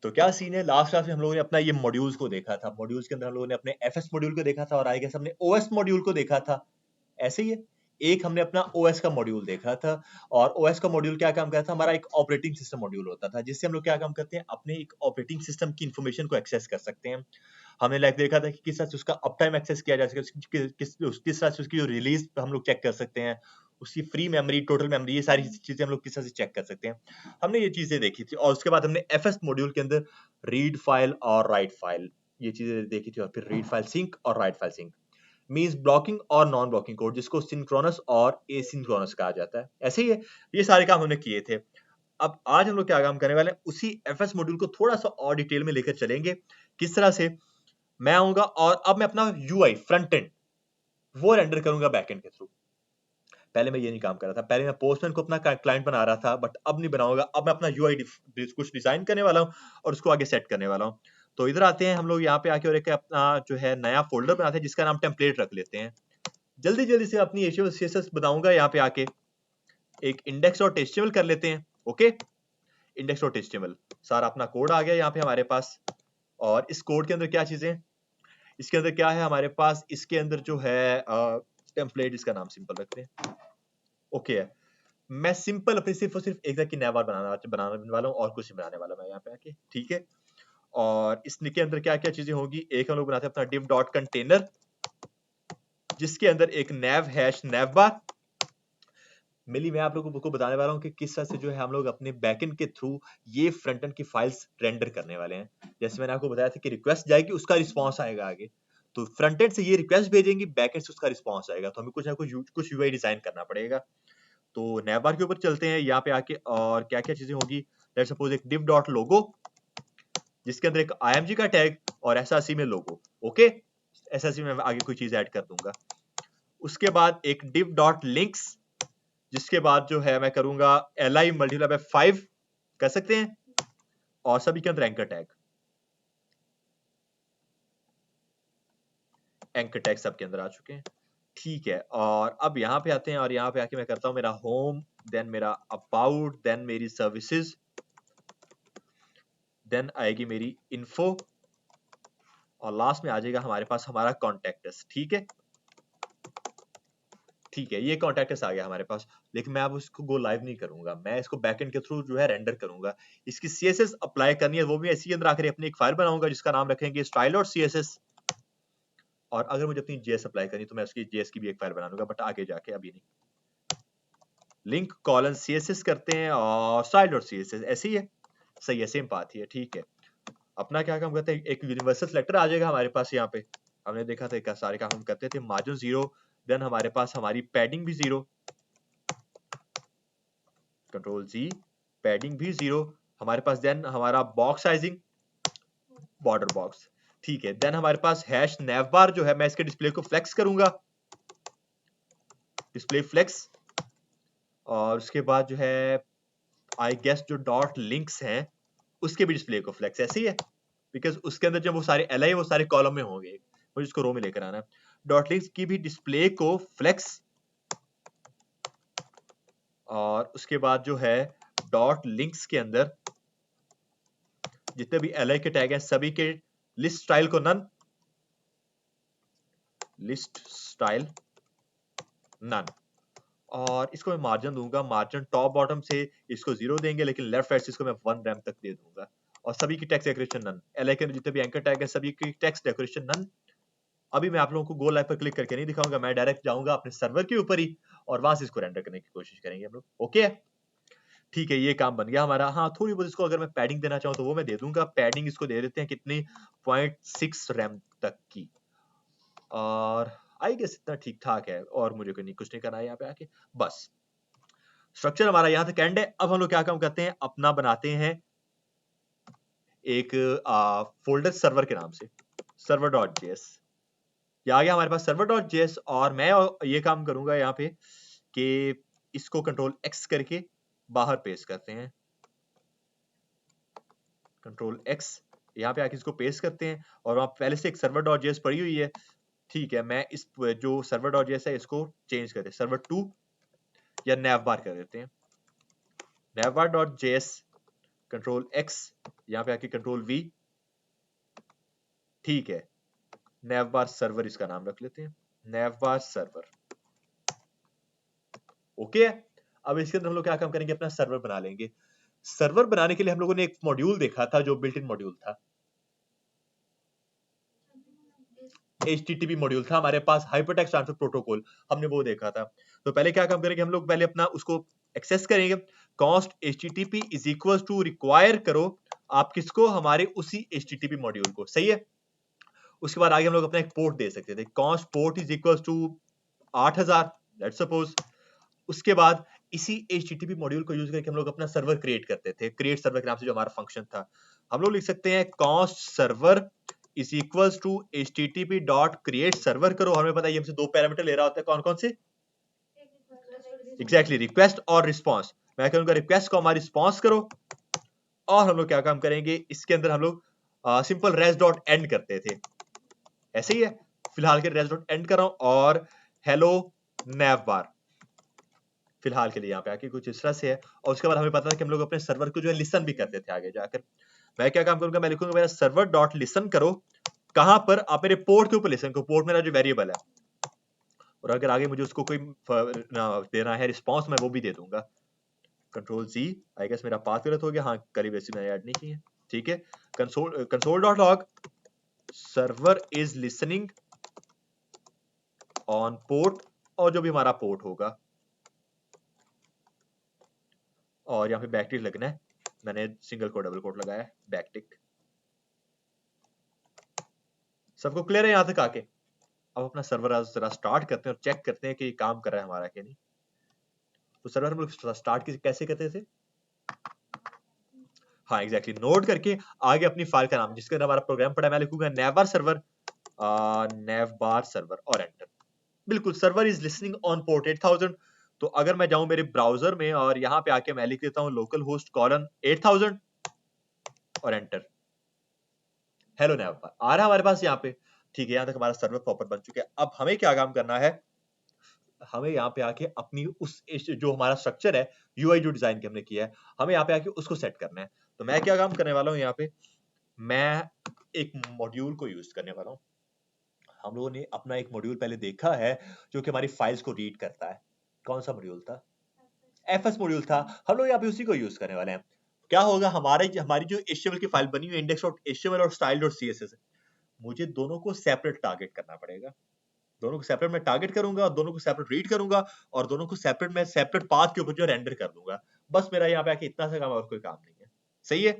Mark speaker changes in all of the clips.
Speaker 1: तो क्या सीन है, लास्ट क्लास में हम लोगों ने अपना ये मॉड्यूल्स को देखा था, मॉड्यूल्स के अंदर हम लोगों ने अपने एफएस मॉड्यूल को देखा था और आई गेस हमने ओएस मॉड्यूल को देखा था, ऐसे ही है। एक हमने अपना ओएस का मॉड्यूल देखा था, और ओएस का मॉड्यूल क्या काम करता था, हमारा एक ऑपरेटिंग सिस्टम मॉड्यूल होता था, जिससे हम लोग क्या काम करते हैं, अपने एक ऑपरेटिंग सिस्टम की इंफॉर्मेशन को एक्सेस कर सकते हैं। हमने लाइक देखा था कि किस तरह से उसका अप टाइम एक्सेस किया जा सके, किस तरह से उसकी जो रिलीज हम लोग चेक कर सकते हैं, उसकी फ्री मेमोरी, टोटल मेमोरी, ये सारी चीजें हम लोग किस तरह से चेक कर सकते हैं। हमने ये चीजें देखी थी, और उसके बाद हमने एफएस मॉड्यूल के अंदर रीड फाइल और राइट फाइल ये चीजें देखी थी, और फिर रीड फाइल सिंक और write file sync means blocking और नॉन ब्लॉकिंग कोड, जिसको सिंक्रोनस और एसिंक्रोनस कहा जाता है। ऐसे ही है, ये सारे काम हमने किए थे। अब आज हम लोग क्या काम करने वाले हैं, उसी एफएस मॉड्यूल को थोड़ा सा और डिटेल में लेकर चलेंगे। किस तरह से मैं आऊंगा और अब मैं अपना यूआई फ्रंट एंड वो रेंडर करूंगा बैकएंड के थ्रू। पहले मैं ये नहीं काम कर रहा था, पहले मैं पोस्टमैन को अपना क्लाइंट बना रहा था, बट अब नहीं बनाऊंगा। अब मैं अपना यूआई कुछ डिजाइन करने वाला हूँ और उसको आगे सेट करने वाला हूँ। तो इधर आते हैं हम लोग यहाँ पे आके, और एक अपना जो है नया फोल्डर बनाते हैं जिसका नाम टेम्पलेट रख लेते हैं। जल्दी जल्दी से अपनी सीएसएस बताऊंगा यहाँ पे आके। एक index.html कर लेते हैं, ओके। index.html सारा अपना कोड आ गया यहाँ पे हमारे पास। और इस कोड के अंदर क्या चीजें, इसके अंदर क्या है हमारे पास, इसके अंदर जो है टेम्पलेट, इसका नाम सिंपल रखते हैं, ओके है। मैं सिंपल अपनी सिर्फ और सिर्फ एक की नैवार बनाने वाला हूँ, और कुछ नहीं बनाने वाला मैं यहाँ पे आके, ठीक है। और इसके अंदर क्या क्या चीजें होगी, एक हम लोग बनाते हैं अपना div डॉट कंटेनर, जिसके अंदर एक nav हैश navbar मिली। मैं आप लोगों को बताने वाला हूँ कि किस तरह से जो है हम लोग अपने बैकएंड के थ्रू ये फ्रंट एंड की फाइल्स रेंडर करने वाले हैं। जैसे मैंने आपको बताया था कि रिक्वेस्ट जाएगी, उसका रिस्पांस आएगा आगे, तो फ्रंट एंड से ये रिक्वेस्ट भेजेंगे, बैकएंड से उसका रिस्पांस आएगा, तो हमें कुछ ना कुछ यूआई डिजाइन करना पड़ेगा। तो नैवबार के ऊपर चलते हैं यहाँ पे आके, और क्या क्या चीजें होगी। लेट्स सपोज एक div डॉट लोगो, जिसके अंदर एक img का टैग और src में लोगो, ओके। src में आगे कोई चीज ऐड कर दूंगा। उसके बाद एक div डॉट लिंक्स, जिसके बाद जो है मैं करूंगा li मल्टीप्लाई बाय 5 कर सकते हैं, और सभी के अंदर एंकर टैग सबके अंदर आ चुके हैं, ठीक है। और अब यहाँ पे आते हैं, और यहाँ पे आके मैं करता हूँ मेरा होम, देन मेरा अबाउट, देन मेरी सर्विसेज, देन आएगी मेरी इन्फो, और लास्ट में आ जाएगा हमारे पास हमारा कॉन्टेक्टस, ठीक है। ठीक है, ये कॉन्टेक्टस आ गया हमारे पास, लेकिन मैं अब उसको गो लाइव नहीं करूंगा, मैं इसको बैकएंड के थ्रू जो है रेंडर करूंगा। इसकी सीएसएस अप्लाई करनी है, वो भी इसी के अंदर आकर अपनी एक फाइल बनाऊंगा जिसका नाम रखेंगे style.css। और अगर मुझे अपनी जेएस अप्लाई करनी तो मैं उसकी जेएस की भी एक फाइल बना लूंगा, बट आगे जाके अभी नहीं। लिंक कॉलन सीएसएस करते हैं और style.css, ऐसे ही है, सही है, सेम बात ही है, ठीक है। अपना क्या काम करते हैं, एक यूनिवर्सल सेलेक्टर आ जाएगा हमारे पास। यहाँ पे हमने देखा था सारे काम हम करते थे, मार्जिन 0, देन हमारे पास हमारी पैडिंग भी 0, कंट्रोल जी, पैडिंग भी 0 हमारे पास, देन हमारा बॉक्स साइजिंग, बॉर्डर बॉक्स, ठीक है। देन हमारे पास हैश navbar जो है, मैं इसके डिस्प्ले को फ्लेक्स करूंगा, डिस्प्ले फ्लेक्स। और उसके बाद जो है आई गेस जो डॉट लिंक्स हैं उसके भी डिस्प्ले को फ्लेक्स, ऐसे ही है, बिकॉज उसके अंदर जब वो सारे एल आई वो सारे कॉलम में होंगे, मुझे इसको रो में लेकर आना है। डॉट लिंक्स की भी डिस्प्ले को फ्लेक्स, और उसके बाद जो है डॉट लिंक्स के अंदर जितने भी एल आई के टैग हैं सभी के लिस्ट स्टाइल को नन, लिस्ट स्टाइल नन। और इसको मैं मार्जिन दूंगा, मार्जिन टॉप बॉटम से इसको 0 देंगे, लेकिन लेफ्ट राइट से इसको मैं 1 रैम तक दे दूंगा। और सभी की टेक्स्ट डेकोरेशन नन, एलआई के जितने भी एंकर टैग है सभी की टेक्स्ट डेकोरेशन नन। अभी मैं आप लोगों को गो लाइव पर क्लिक करके नहीं दिखाऊंगा, मैं डायरेक्ट जाऊंगा अपने सर्वर के ऊपर ही, और वहां से इसको रेंडर करने की कोशिश करेंगे हम लोग, ओके। ठीक है, ये काम बन गया हमारा। हाँ, थोड़ी बहुत इसको अगर मैं पैडिंग देना चाहूँ तो वो मैं दे दूंगा। पैडिंग इसको दे देते हैं कितनी, 0.6 रैम तक की, और आई गेस इतना ठीक ठाक है, और मुझे कुछ नहीं करना है यहाँ पे आके, बस। स्ट्रक्चर हमारा यहाँ तक एंड है। अब हम लोग क्या काम करते हैं, अपना बनाते हैं एक फोल्डर सर्वर के नाम से, server.js। ये आ गया हमारे पास server.js, और मैं ये काम करूंगा यहाँ पे कि इसको कंट्रोल एक्स करके बाहर पेस्ट करते हैं, कंट्रोल एक्स, यहाँ पे आके इसको पेस्ट करते हैं, और वहां पहले से एक server.js पड़ी हुई है, ठीक है। मैं इस जो server.js है इसको चेंज करते हैं, server2 या navbar कर देते हैं, navbar.js, कंट्रोल एक्स, यहाँ पे आके कंट्रोल वी, ठीक है, नैवबार सर्वर इसका नाम रख लेते हैं, नैवबार सर्वर, ओके। अब इसके अंदर हम लोग क्या काम करेंगे, अपना सर्वर बना लेंगे। सर्वर बनाने के लिए हम लोगों ने एक मॉड्यूल देखा था जो बिल्ट इन मॉड्यूल था, HTTP मॉड्यूल था हमारे पास, हाइपरटेक्स्ट ट्रांसफर प्रोटोकॉल, हमने वो देखा था। तो पहले क्या काम करेंगे हम लोग, पहले अपना उसको एक्सेस करेंगे, const HTTP is equal to require करो आप किसको, हमारे उसी HTTP मॉड्यूल को, सही है। उसके बाद आगे हम लोग अपना एक पोर्ट दे सकते थे, const port is equal to 8000 let's suppose. उसके बाद इसी HTTP मॉड्यूल को यूज करके हम लोग अपना सर्वर क्रिएट करते थे, क्रिएट सर्वर के नाम से जो हमारा फंक्शन था, हम लोग लिख सकते हैं const server is equals to HTTP dot create server करो। हमें पता है ये हमसे दो पैरामीटर ले रहा होता है, कौन कौन से, एग्जैक्टली रिक्वेस्ट और रिस्पॉन्स। मैं कहूंगा रिक्वेस्ट को हमारी रिस्पॉन्स करो, और हम लोग क्या काम करेंगे, इसके अंदर हम लोग सिंपल रेस्ट डॉट एंड करते थे, ऐसे ही है फिलहाल के रेस्ट डॉट एंड कर रहा हूं, और हेलो नैवबार फिलहाल के लिए यहाँ पे आके कुछ इस तरह से है। और उसके बाद हमें पता था कि हम लोग अपने सर्वर को जो है लिसन भी करते थे आगे जाकर। मैं क्या काम करूंगा, मैं लिखूंगा मेरा सर्वर डॉट लिसन करो, कहां पर, आप मेरे पोर्ट के ऊपर लिसन करो, पोर्ट मेरा जो वेरिएबल है, और अगर आगे मुझे उसको कोई देना है रिस्पॉन्स, मैं वो भी दे दूंगा। कंट्रोल जी, आई गेस मेरा पाथ गलत हो गया, हाँ करी वैसे मैंने ऐड नहीं की है, ठीक है। Console dot log server is listening on port, और जो भी हमारा पोर्ट होगा, और यहाँ पे बैकटिक लगना है, मैंने सिंगल कोट डबल कोट लगाया है, बैकटिक। सबको क्लियर है यहाँ तक आके? अब अपना सर्वर जरा स्टार्ट करते हैं और चेक करते हैं कि ये काम कर रहा है हमारा कि नहीं। तो सर्वर हम लोग स्टार्ट कैसे करते थे, हाँ एग्जैक्टली, नोट करके आगे अपनी फाइल का नाम जिसके अंदर हमारा प्रोग्राम पड़ा है, मैं लिखूंगा नैवबार सर्वर, नैवबार सर्वर और एंटर। बिल्कुल, server is listening on port 8000। तो अगर मैं जाऊं मेरे ब्राउजर में और यहाँ पे आके मैं लिख देता हूँ लोकल होस्ट कॉलन 8000 और एंटर, हेलो नैवबार आ रहा है हमारे पास यहाँ पे, ठीक है। यहाँ तक हमारा सर्वर प्रॉपर बन चुका है। अब हमें क्या काम करना है, हमें यहाँ पे आके अपनी उस जो हमारा स्ट्रक्चर है, यूआई जो डिजाइन के हमने किया है, हमें यहाँ पे आके उसको सेट करना है। तो मैं क्या काम करने वाला हूँ, यहाँ पे मैं एक मॉड्यूल को यूज करने वाला हूँ। हम लोगों ने अपना एक मॉड्यूल पहले देखा है जो कि हमारी फाइल्स को रीड करता है, कौन सा मॉड्यूल था, एफएस मॉड्यूल था। हम लोग यहाँ पे उसी को यूज करने वाले हैं। क्या होगा, हमारी जो HTML की फाइल बनी हुई है index.html और style.css, मुझे दोनों को सेपरेट टारगेट करना पड़ेगा। दोनों को सेपरेट मैं टारगेट करूंगा, और दोनों को सेपरेट रीड करूंगा, और दोनों को सेपरेट मैं सेपरेट पाथ के ऊपर जो रेंडर कर दूंगा। बस मेरा यहाँ पे आके इतना सा काम, और कोई काम नहीं है, सही है।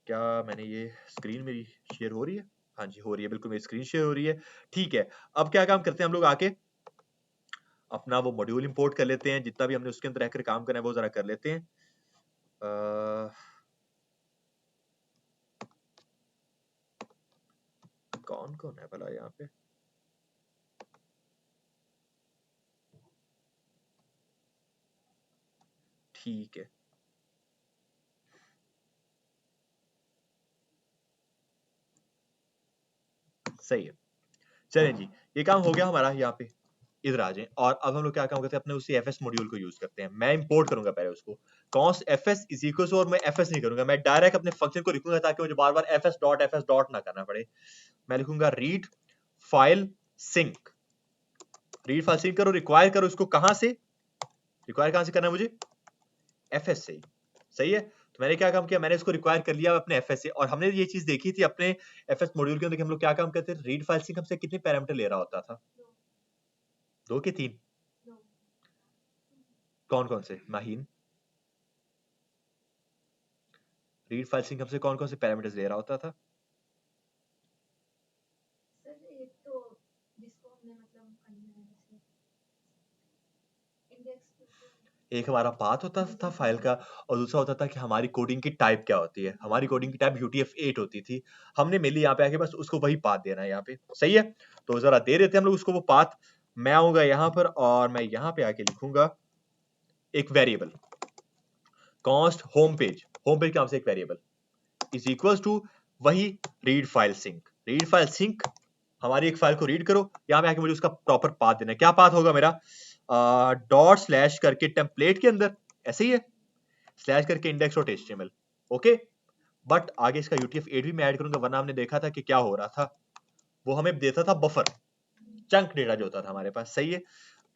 Speaker 1: क्या मैंने ये स्क्रीन मेरी शेयर हो रही है, हाँ जी हो रही है, बिल्कुल मेरी स्क्रीन शेयर हो रही है, ठीक है। अब क्या काम करते हैं हम लोग, आके अपना वो मॉड्यूल इंपोर्ट कर लेते हैं, जितना भी हमने उसके अंदर रहकर काम करना है वो जरा कर लेते हैं। कौन कौन है भला यहाँ पे, ठीक है, सही है। चलें जी, ये काम हो गया हमारा यहाँ पे, इधर आ जाएं। और अब हम लोग क्या काम करते हैं, अपने उसी एफएस मॉड्यूल को यूज करते हैं। मैं इंपोर्ट करूंगा पहले उसको, const FS is equal to, और मैं एफएस नहीं करूंगा, मैं डायरेक्ट अपने फंक्शन को लिखूंगा ताकि मुझे बार बार एफएस डॉट ना करना पड़े। मैं लिखूंगा read file sync, read file sync करो, रिक्वायर करो इसको, कहां से रिक्वायर, कहां से करना है मुझे, एफएस से, सही है। तो मैंने क्या काम किया, मैंने इसको रिक्वायर कर लिया अपने एफएस से। और हमने ये चीज देखी थी अपने एफएस मॉड्यूल के अंदर कि हम लोग क्या काम करते थे, रीड फाइल सिंक हमसे कितने पैरामीटर ले रहा होता था, 2 के 3, कौन कौन से माहीन, रीड फाइल सिंक हमसे कौन कौन से पैरामीटर्स ले रहा होता था, एक हमारा पाथ होता था फाइल का, और दूसरा होता था कि हमारी कोडिंग की टाइप क्या होती है। हमारी कोडिंग की टाइप UTF-8 होती थी। हमने मेनली यहाँ पे आके बस उसको वही पाथ देना है यहाँ पे, सही है। तो जरा दे देते हैं हम लोग उसको वो पाथ। मैं आऊंगा यहाँ पर, और मैं यहाँ पे आके लिखूंगा एक वेरिएबल कॉन्स्ट होम पेज के नाम से एक वेरिएबल इज इक्वल टू वही read file sync. Read file sync हमारी एक फाइल को रीड करो, यहाँ पे आके मुझे उसका प्रॉपर पाथ देना है। क्या पाथ होगा मेरा, डॉट स्लैश करके टेम्पलेट के अंदर, ऐसे ही है, स्लैश करके index.html, ओके। बट आगे इसका UTF-8 भी मैं ऐड करूंगा, वरना हमने देखा था कि क्या हो रहा था, वो हमें देता था बफर, चंक डेटा जो होता था हमारे पास, सही है।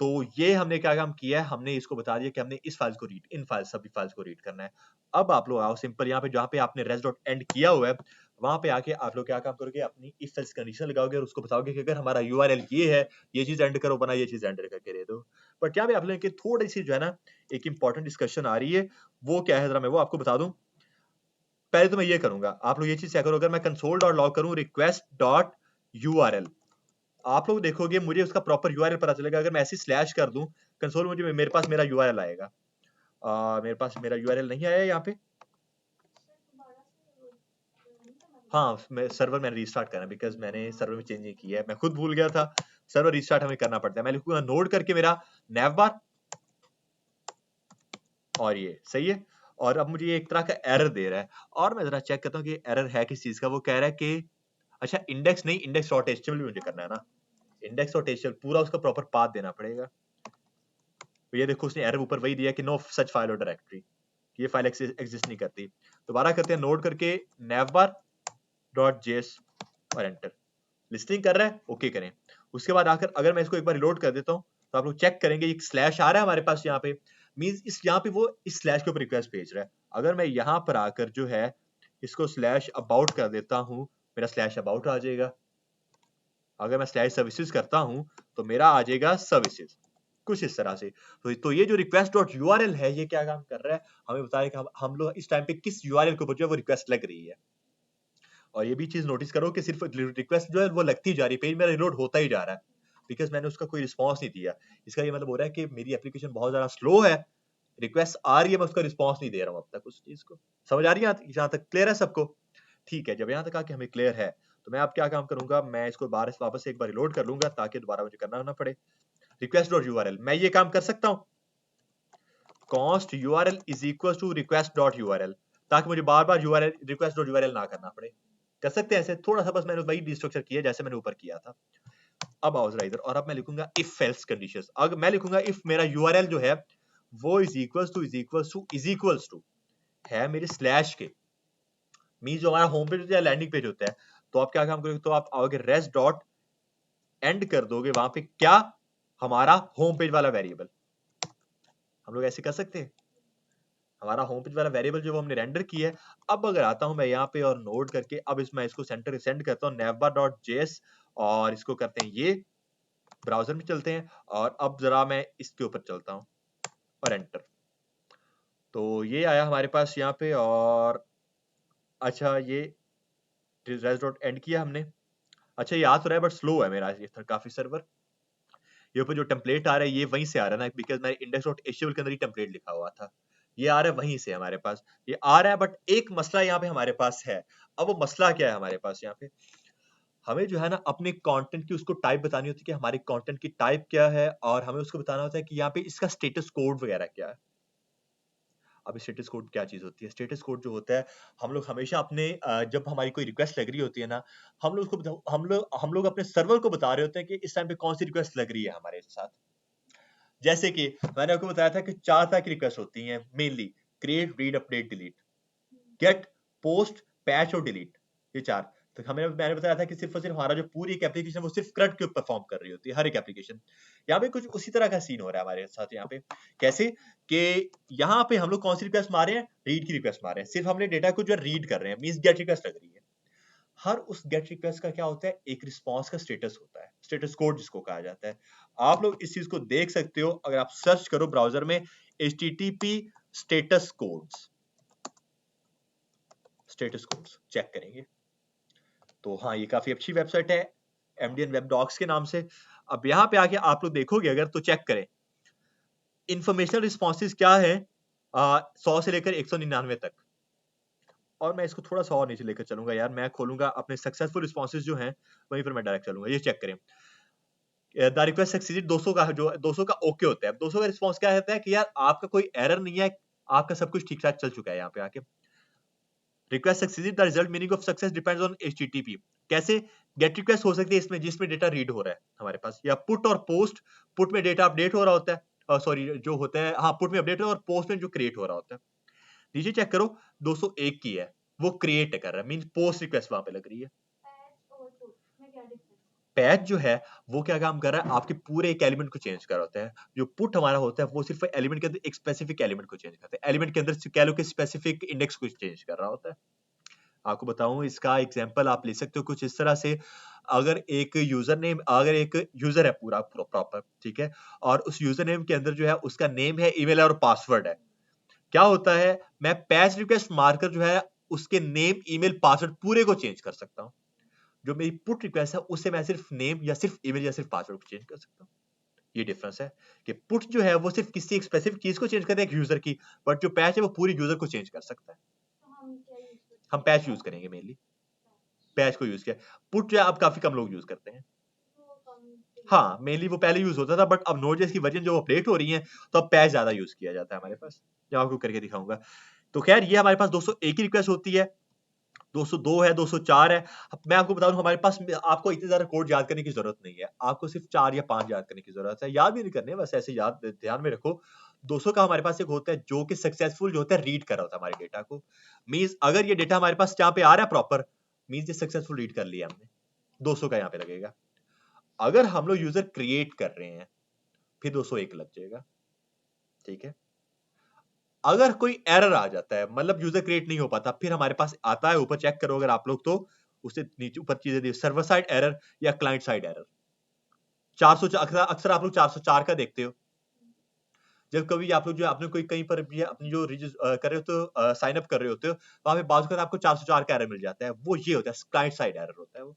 Speaker 1: तो ये हमने क्या काम किया है, हमने इसको बता दिया कि हमने इस फाइल्स को रीड, इन फाइल्स, सभी फाइल्स को रीड करना है। अब आप लोग आओ सिंपल यहाँ पे, जहाँ पे आपने res.end किया हुआ है, वहां पे आके आप लोग क्या काम करोगे, अपनी if else कंडीशन लगाओगे और उसको बताओगे कि अगर हमारा URL ये है, ये चीज एंड करो, बना ये चीज एंड करके दे दो। बट यहाँ पे आप लोगों की थोड़ी सी जो है ना एक इंपॉर्टेंट डिस्कशन आ रही है, वो क्या है जरा मैं वो आपको बता दूं। पहले तो मैं ये करूंगा, आप लोग ये चीज क्या करो, अगर मैं console.log करूं request.url, आप लोग देखोगे मुझे उसका प्रॉपर यूआरएल पता चलेगा। अगर मैं ऐसे स्लैश कर दूं कंसोल, मुझे मेरे पास मेरा यूआरएल आएगा। मेरे पास मेरा यूआरएल नहीं आया यहाँ पे। हाँ, मैं सर्वर मैंने रीस्टार्ट करना, बिकॉज मैंने सर्वर में चेंज नहीं किया है, मैं खुद भूल गया था। सर्वर रीस्टार्ट हमें करना पड़ता है। मैं लिखूंगा नोड करके मेरा नैवबार, और ये सही है। और अब मुझे ये एक तरह का एरर दे रहा है, और मैं जरा चेक करता हूँ कि एरर है किस चीज का। वो कह रहा है कि अच्छा इंडेक्स नहीं, इंडेक्स डॉट एचटीएमएल भी मुझे करना है ना, इंडेक्स डॉट एचटीएमएल पूरा उसका प्रॉपर पाथ देना पड़ेगा। तो ये देखो उसने एरर ऊपर वही दिया कि नो सच फाइल और डायरेक्टरी, ये फाइल एग्जिस्ट नहीं करती। दोबारा करते हैं, नोड करके navbar डॉट जेएस और एंटर। लिस्टिंग कर रहा है, ओके करें। उसके बाद आकर अगर मैं इसको एक बार रिलोड कर देता हूँ, तो आप लोग चेक करेंगे एक स्लैश आ रहा है हमारे पास यहाँ पे, मींस इस यहाँ पे वो इस स्लैश के ऊपर रिक्वेस्ट भेज रहा है। अगर मैं यहाँ पर आकर जो है इसको स्लैश अबाउट कर देता हूँ, मेरा स्लैश अबाउट आ जाएगा। अगर मैं स्लैश सर्विसेज करता हूँ तो मेरा आ जाएगा सर्विसेज, कुछ इस तरह से। तो ये जो रिक्वेस्ट डॉट यूआरएल है, ये क्या काम कर रहा है, हमें बता रहा है कि हम लोग इस टाइम पे किस यूआरएल के ऊपर जो है वो रिक्वेस्ट लग रही है। और ये भी चीज नोटिस करो कि सिर्फ रिक्वेस्ट जो है वो लगती जा रही है, पेज मेरा रिलोड होता ही जा रहा है, बिकॉज मैंने उसका कोई रिस्पॉन्स नहीं दिया। इसका ये मतलब हो रहा है कि मेरी एप्लीकेशन बहुत ज्यादा स्लो है, रिक्वेस्ट आ रही है, मैं उसका रिस्पॉन्स नहीं दे रहा हूँ अब तक उस चीज को। समझ आ रही है यहाँ तक? क्लियर है सबको? ठीक है, जब यहाँ तक आके हमें क्लियर है, तो मैं अब क्या काम करूंगा, मैं इसको बाहर से वापस से एक बार रिलोड कर लूंगा, ताकि दोबारा मुझे करना ना पड़े। रिक्वेस्ट डॉट यूआरएल, मैं ये काम कर सकता हूँ, const URL is equal to request dot URL, ताकि मुझे बार बार यूआरएल रिक्वेस्ट डॉट यूआरएल ना करना पड़े। कर सकते हैं ऐसे, थोड़ा सा बस मैंने वही डिस्ट्रक्चर किया जैसे मैंने ऊपर किया था। अब आओ जरा इधर, और अब मैं लिखूंगा इफ एल्स कंडीशंस। अगर मैं लिखूंगा इफ मेरा यूआरएल जो है वो इज इक्वल्स टू है मेरे स्लैश के, मीन जो हमारा होम पेज या लैंडिंग पेज होता है, तो आप क्या काम करोगे, तो आप आओगे रेस्ट डॉट एंड कर दोगे वहां पे क्या, हमारा होम पेज वाला वेरिएबल। हम लोग ऐसे कर सकते हैं, हमारा होम पेज वाला वेरिएबल जो हमने रेंडर किया है। अब अगर आता हूं मैं यहाँ पे और नोड करके, अब इसमें इसको सेंटर सेंड करता हूँ navbar.js, और इसको करते हैं ये, ब्राउजर में चलते हैं, और अब जरा मैं इसके ऊपर चलता हूँ और एंटर। तो ये आया हमारे पास यहाँ पे, और अच्छा ये res.end किया हमने। अच्छा ये आ तो रहा है बट स्लो है मेरा ये काफी सर्वर। ये ऊपर जो टेम्पलेट आ रहा है ये वहीं से आ रहा है ना, बिकॉज मैंने index.html के अंदर ही टेम्पलेट लिखा हुआ था, ये आ रहा है वहीं से हमारे पास, ये आ रहा है। बट एक मसला यहाँ पे हमारे पास है। अब वो मसला क्या है हमारे पास, यहाँ पे हमें जो है ना अपने कंटेंट की उसको टाइप बतानी होती है कि हमारे कंटेंट की टाइप क्या है, और हमें उसको बताना होता है कि यहाँ पे इसका स्टेटस कोड वगैरह क्या है। अब स्टेटस कोड क्या चीज होती है, स्टेटस कोड जो होता है, हम लोग हमेशा अपने जब हमारी कोई रिक्वेस्ट लग रही होती है ना, हम लोग अपने सर्वर को बता रहे होते हैं कि इस टाइम पे कौन सी रिक्वेस्ट लग रही है हमारे साथ। जैसे कि मैंने आपको बताया था कि 4 तरह की रिक्वेस्ट होती हैं mainly, create, read, update, delete, get, post, patch और डिलीट, ये 4। तो मैंने बताया था कि सिर्फ और सिर्फ हमारा जो पूरी एक एप्लीकेशन वो सिर्फ CRUD के ऊपर परफॉर्म कर रही होती है, हर एक एप्लीकेशन। यहाँ पे कुछ उसी तरह का सीन हो रहा है हमारे साथ यहाँ पे। कैसे कि यहाँ पे हम लोग कौन सी रिक्वेस्ट मार रहे हैं, रीड की रिक्वेस्ट मार रहे हैं, सिर्फ हमने डेटा को जो रीड कर रहे हैं, मींस गेट रिक्वेस्ट लग रही है। हर उस गेट रिक्वेस्ट का क्या होता है, एक रिस्पॉन्स का स्टेटस होता है, स्टेटस कोड जिसको कहा जाता है। आप लोग इस चीज को देख सकते हो, अगर आप सर्च करो ब्राउजर में http status codes, status codes check करेंगे तो हाँ ये काफी अच्छी वेबसाइट है, MDN वेब डॉक्स के नाम से। अब यहाँ पे आके आप लोग देखोगे अगर, तो चेक करें इंफॉर्मेशनल रिस्पॉन्सेज क्या है, 100 से लेकर 199 तक। और मैं इसको थोड़ा सा और नीचे लेकर चलूंगा यार, मैं खोलूंगा अपने सक्सेसफुल रिस्पॉन्सेज जो हैं वहीं पर मैं डायरेक्ट चलूंगा, ये चेक करें। द रिक्वेस्ट सक्सीडेड 200 का, जो 200 का ओके होता है। 200 का रिस्पॉन्स क्या होता है कि यार आपका कोई एरर नहीं है, आपका सब कुछ ठीक ठाक चल चुका है। यहाँ पे आके request succeeded, the result meaning of success depends on HTTP। कैसे गेट रिक्वेस्ट हो सकती है इसमें जिसमें डेटा रीड हो रहा है हमारे पास, या पुट और पोस्ट, पुट में डेटा अपडेट हो रहा होता है, सॉरी जो होता है, हाँ पुट में अपडेट हो, और पोस्ट में जो क्रिएट हो रहा होता है। नीचे चेक करो 201 की है, वो क्रिएट कर रहा है, मीन पोस्ट रिक्वेस्ट वहां पे लग रही है। पैच जो है वो क्या काम कर रहा है, आपके पूरे एक एलिमेंट को चेंज कर रहा होता है। जो पुट हमारा होता है वो सिर्फ एलिमेंट के अंदर एक स्पेसिफिक एलिमेंट को चेंज करता है, एलिमेंट के अंदर कह लो कि स्पेसिफिक इंडेक्स को चेंज कर रहा होता है। आपको बताऊं इसका एग्जांपल आप ले सकते हो कुछ इस तरह से। अगर एक यूजर नेम, अगर एक यूजर है पूरा प्रॉपर, ठीक है, और उस यूजर नेम के अंदर जो है उसका नेम है, ईमेल और पासवर्ड है, क्या होता है मैं पैच रिक्वेस्ट मारकर जो है उसके नेम, ईमेल, पासवर्ड पूरे को चेंज कर सकता हूं। जो मेरी पुट रिक्वेस्ट है उससे मैं सिर्फ नेम या सिर्फ ईमेल या सिर्फ पासवर्ड को चेंज कर सकता हूं। ये डिफरेंस है कि पुट जो है वो सिर्फ किसी एक स्पेसिफिक चीज को चेंज करता है, एक यूजर की, बट जो पैच है वो पूरी यूजर को चेंज कर सकता है। हम पैच यूज करेंगे मेनली, पैच को यूज किया। पुट जो है अब काफी कम लोग यूज करते हैं। हाँ, मेनली वो पहले यूज होता था, बट अब नोड.जेएस की वर्जन जो अपडेट हो रही है तो अब पैच ज्यादा यूज किया जाता है हमारे पास, जो आपको करके दिखाऊंगा। तो खैर ये हमारे पास 201 की रिक्वेस्ट होती है, 202 है, 204 है। अब मैं आपको बता दूं हमारे पास, आपको इतने ज्यादा कोड याद करने की जरूरत नहीं है, आपको सिर्फ 4 या 5 याद करने की जरूरत है, याद भी नहीं करने, बस ऐसे याद ध्यान में रखो। 200 का हमारे पास एक होता है जो कि सक्सेसफुल जो होता है रीड कर रहा होता है हमारे डेटा को। मींस अगर ये डेटा हमारे पास यहाँ पे आ रहा है प्रॉपर, मींस ये सक्सेसफुल रीड कर लिया हमने, 200 का यहाँ पे लगेगा। अगर हम लोग यूजर क्रिएट कर रहे हैं फिर 201 लग जाएगा, ठीक है। अगर कोई एरर आ जाता है, मतलब यूजर क्रिएट नहीं हो पाता, फिर हमारे पास आता है, ऊपर चेक करो अगर आप लोग तो उससे नीचे ऊपर चीजें दी, सर्वर साइड एरर या क्लाइंट साइड एरर। 400 अक्सर आप लोग 404 का देखते हो। जब कभी आप लोग जो आपने कोई कहीं पर भी अपनी जो कर रहे हो तो साइन अप कर रहे होते हो, वहां पे बाजू का आपको 404 का एरर मिल जाता है, वो ये होता है क्लाइंट साइड एरर होता है। वो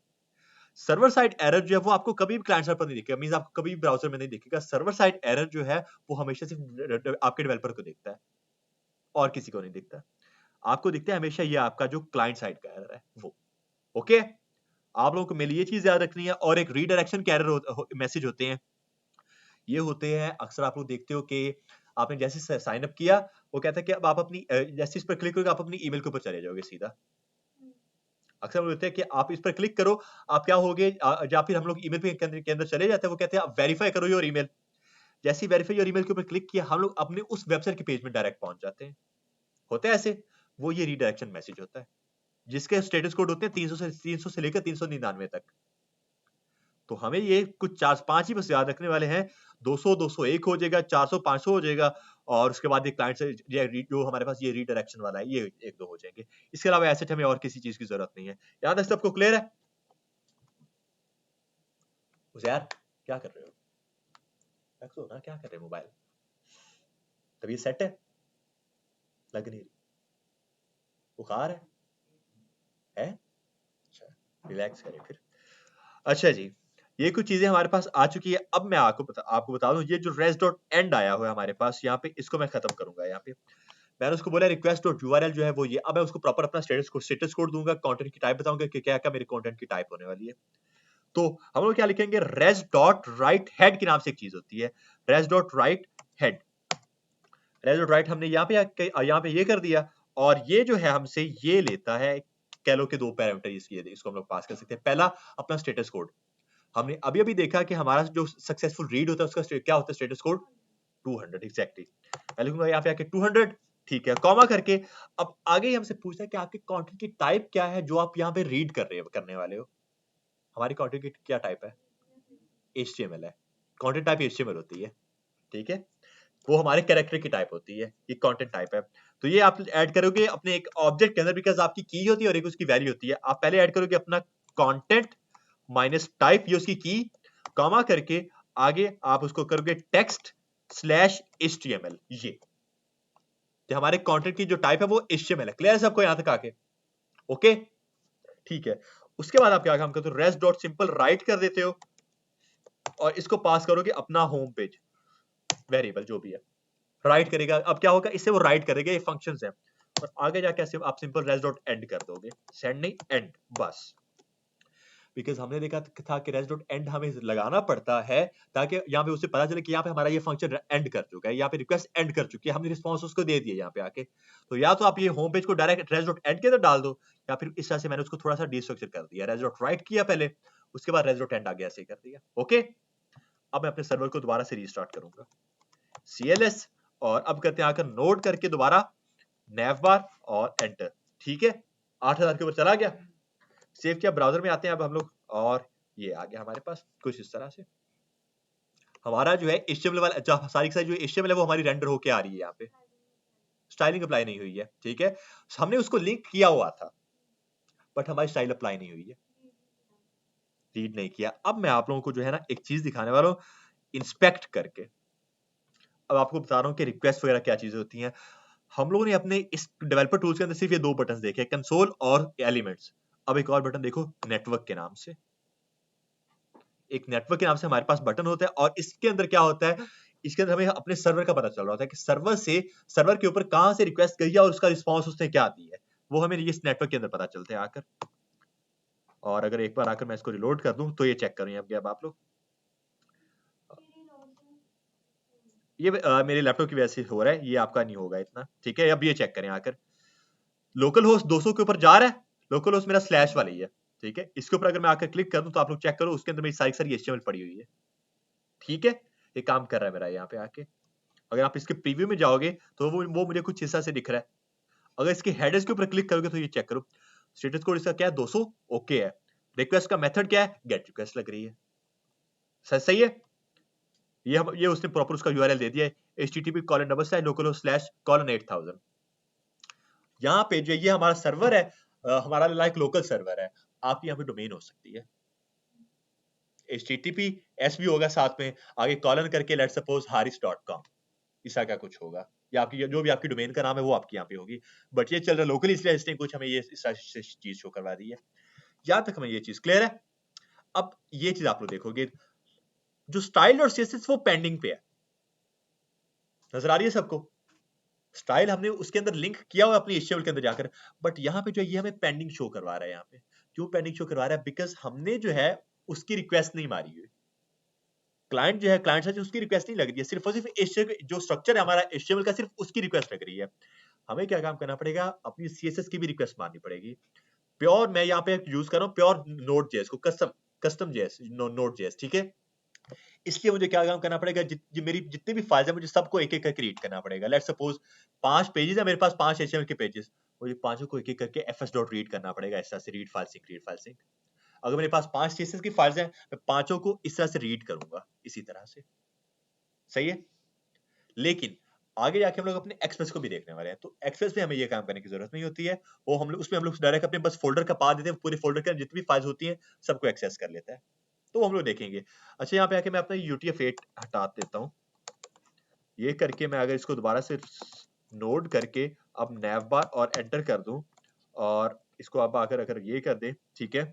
Speaker 1: सर्वर साइड एरर जो है वो आपको कभी भी क्लाइंट साइड पर नहीं दिखेगा, मींस आपको कभी भी ब्राउजर में नहीं दिखेगा। सर्वर साइड एरर जो है वो हमेशा सिर्फ आपके डेवलपर को दिखता है और किसी को नहीं दिखता। आपको दिखता है हमेशा ये आपका जो क्लाइंट साइड का एरर है वो। ओके, आप लोगों को मेरी ये चीज याद रखनी है। और एक रीडायरेक्शन के एरर मैसेज होते हैं, ये होते हैं अक्सर आप लोग देखते हो कि आपने जैसे साइन अप किया, वो कहता है कि अब आप अपनी जैसे इस पर क्लिक करोगे आप अपनी ईमेल के ऊपर चले जाओगे सीधा। अक्सर हम होते हैं कि आप इस पर क्लिक करो, आप क्या होगे, या फिर हम लोग ईमेल के अंदर चले जाते हैं, वो कहते हैं आप वेरीफाई करो योर ईमेल। जैसे ही वेरीफाई योर ईमेल के ऊपर क्लिक किया, हम लोग अपने उस वेबसाइट के पेज में डायरेक्ट पहुंच जाते हैं। होता है ऐसे, वो ये रीडायरेक्शन मैसेज होता है, जिसके स्टेटस कोड होते हैं 300 से लेकर 399 तक। तो हमें ये कुछ 4-5 ही बस याद रखने वाले हैं। 200 201 हो जाएगा, 400 500 हो जाएगा, और उसके बाद ये क्लाइंट से ये जो हमारे पास ये रीडायरेक्शन वाला है ये 1-2 हो जाएंगे। इसके अलावा एसेट हमें और किसी चीज की जरूरत नहीं है। यहाँ तक सबको क्लियर है? यार क्या कर रहे हो? रख दो ना, क्या कर रहे हो मोबाइल? तभी सेट है, लग नहीं रही, बुखार है? अच्छा, रिलैक्स करें फिर। अच्छा जी, ये कुछ चीजें हमारे पास आ चुकी है। अब मैं आपको बता दूं, ये जो res डॉट एंड आया हुआ है हमारे पास यहाँ पे, इसको मैं खत्म करूंगा। यहाँ पे मैंने उसको बोला रिक्वेस्ट डॉट यूआरएल जो है वो ये। अब मैं उसको प्रॉपर अपना स्टेटस कोड दूंगा, कंटेंट की टाइप बताऊंगा कि क्या क्या मेरे कंटेंट की टाइप होने वाली है। तो हम लोग क्या लिखेंगे, res डॉट राइट हेड के नाम से एक चीज होती है, res dot write head. res dot right हमने यहाँ पे ये कर दिया, और ये जो है हमसे ये लेता है, कह लो कि 2 पैरामीटर इसको हम लोग पास कर सकते हैं। पहला अपना स्टेटस कोड, हमने अभी अभी देखा कि हमारा जो सक्सेसफुल रीड होता है उसका क्या होता है, स्टेटस कोड 200 एग्जैक्टली। मैं लिखूंगा यहाँ पे आके 200, ठीक है, कॉमा करके। अब आगे ही हमसे पूछता है कि आपके कंटेंट की टाइप क्या है जो आप यहाँ पे रीड करने वाले हो। हमारी कंटेंट की क्या टाइप है? HTML है, कंटेंट टाइप HTML होती है, ठीक है। वो हमारे कैरेक्टर की टाइप होती है, ये कंटेंट टाइप है। तो ये आप ऐड करोगे अपने एक ऑब्जेक्ट के अंदर, बिकॉज आपकी की होती है और एक उसकी वैल्यू होती है। आप पहले ऐड करोगे अपना कंटेंट माइनस टाइप, ये उसकी की, कॉमा करके आगे आप उसको करोगे टेक्स्ट स्लैश HTML। ये हमारे कंटेंट की जो टाइप है वो HTML है। क्लियर है सबको यहां तक आके? ओके, ठीक है। उसके बाद आप क्या काम करते हो, रेस्ट डॉट सिंपल राइट कर देते हो, और इसको पास करोगे अपना होम पेज वेरिएबल जो भी है, राइट करेगा। अब क्या होगा, इससे वो राइट करेगा, ये फंक्शंस है। और आगे जाके आप सिंपल रेस्ट डॉट एंड कर दोगे, सेंड नहीं एंड, बस। बिकॉज हमने देखा था कि रेस्ट डॉट एंड हमें लगाना पड़ता है ताकि यहाँ पे उसे पता चले कि यहाँ पे हमारा ये फंक्शन एंड कर चुका है, यहाँ पे रिक्वेस्ट एंड कर चुकी है, हमने रिस्पॉन्स उसको दे दिया यहाँ पे आके। तो या तो आप ये होम पेज को डायरेक्ट रेस्ट डॉट एंड के अंदर डाल दो, या फिर इस तरह से मैंने उसको थोड़ा सा डिस्ट्रक्चर कर दिया, रेस्ट डॉट राइट किया पहले, उसके बाद रेस्ट डॉट एंड आगे ऐसे ही कर दिया। ओके, अब मैं अपने सर्वर को दोबारा से रीस्टार्ट करूंगा, CLS, और अब करते हैं आकर नोड करके दोबारा नैव बार और एंटर, ठीक है। 8000 के ऊपर चला गया, सेव किया, ब्राउजर में आते हैं अब हम लोग, और ये आ गया हमारे पास कुछ इस तरह से। हमारा जो है HTML वाला सारी की सारी जो HTML है वो हमारी रेंडर होके आ रही है, यहाँ पे स्टाइलिंग अप्लाई नहीं हुई है, ठीक है। हमने उसको लिंक किया हुआ था बट हमारी स्टाइल अप्लाई नहीं हुई है, रीड नहीं किया। अब मैं आप लोगों को जो है ना एक चीज दिखाने वाला हूँ इंस्पेक्ट करके। अब आपको बता रहा हूँ कि रिक्वेस्ट वगैरह क्या चीजें होती हैं। हम लोगों ने अपने इस डेवलपर टूल्स के अंदर सिर्फ ये दो बटन देखे, कंसोल और एलिमेंट्स। अब एक और बटन देखो नेटवर्क के नाम से, एक नेटवर्क के नाम से हमारे पास बटन होता है, और इसके अंदर क्या होता है, इसके अंदर हमें अपने सर्वर का पता चल रहा होता है कि सर्वर के ऊपर कहां से रिक्वेस्ट गई है और उसका रिस्पांस उसने क्या दी है, वो हमें इस नेटवर्क के अंदर पता चलता है आकर। और अगर एक बार आकर मैं इसको रिलोड कर दूं तो ये चेक करें अब आप लोग, ये मेरे लैपटॉप की वजह से हो रहा है, ये आपका नहीं होगा इतना, ठीक है। अब ये चेक करें आकर, लोकल होस्ट 200 के ऊपर जा रहा है, लोकल होस्ट मेरा स्लैश वाली है, ठीक है। इसके ऊपर अगर मैं आकर क्लिक कर दूं तो आप लोग चेक करो उसके अंदर मेरी सारी सारी HTML पड़ी हुई है, ठीक है। ये काम कर रहा है मेरा यहाँ पे आके। अगर आप इसके प्रीव्यू में जाओगे तो वो मुझे कुछ हिस्सा से दिख रहा है। अगर इसके हेडर्स के ऊपर क्लिक करोगे तो ये चेक करो, स्टेटस कोड इसका क्या है, 200 ओके है। रिक्वेस्ट का मेथड क्या है, गेट रिक्वेस्ट लग रही है, सही है। ये उसने प्रॉपर उसका यूआरएल दे दिया है, http://localhost/8000। यहाँ पे जो ये हमारा सर्वर है, हमारा लाइक लोकल सर्वर है, आपकी यहाँ पे डोमेन हो सकती है, https भी होगा साथ में, आगे कॉलन करके लेट्स सपोज haris.com, ऐसा क्या कुछ होगा, या आपकी जो भी आपकी डोमेन का नाम है वो आपकी यहाँ पे होगी। बट ये चल रहा लोकली, इसलिए इसने कुछ हमें ये इस चीज शो करवा दी है। यहाँ तक हमें ये चीज क्लियर है। अब ये चीज आप लोग देखोगे, जो स्टाइल और सीएसएस वो पेंडिंग पे है, नजर आ रही है सबको। स्टाइल हमने उसके अंदर लिंक किया हुआ अपनी HTML के अंदर जाकर, बट यहाँ पे जो ये हमें पेंडिंग शो करवा रहा है। यहाँ पे क्यों पेंडिंग शो करवा रहा है, बिकॉज हमने जो है उसकी रिक्वेस्ट नहीं मारी हुई। क्लाइंट जो है, क्लाइंट से उसकी रिक्वेस्ट नहीं लग रही है, सिर्फ और सिर्फ HTML जो स्ट्रक्चर है हमारा HTML का, सिर्फ उसकी रिक्वेस्ट लग रही है। हमें क्या काम करना पड़ेगा, अपनी CSS की भी रिक्वेस्ट मारनी पड़ेगी। प्योर मैं यहाँ पे यूज कर रहा हूँ प्योर Node.js को, कस्टम JS Node.js, ठीक है। इसलिए मुझे क्या काम करना पड़ेगा, मेरी जितने भी फाइल्स है मुझे सबको एक एक करके रीड करना पड़ेगा। लेट्स सपोज 5 पेजेस है मेरे पास, 5 HTML के पेजेस, मुझे पांचों को एक एक करके fs.read करना पड़ेगा, इस तरह से रीड फाइल सिंक। अगर मेरे पास 5 CSS की फाइल्स हैं, मैं पांचों को इस तरह से रीड करूंगा, इसी तरह से, सही है। लेकिन आगे जाके हम लोग अपने एक्सप्रेस को भी देखने वाले हैं, तो एक्सप्रेस में हमें ये काम करने की जरूरत नहीं होती है, वो हम लोग उसमें हम लोग डायरेक्ट अपने बस फोल्डर का पा देते हैं, पूरे फोल्डर के जितनी भी फाइल्स होती हैं सबको एक्सेस कर लेता है, तो हम लोग देखेंगे। अच्छा, यहाँ पे आके मैं अपना UTF-8 हटा देता हूँ, ये करके मैं अगर इसको दोबारा से नोड करके अब नैव बार और एंटर कर दूं, और इसको अब आकर अगर ये कर दे, ठीक है।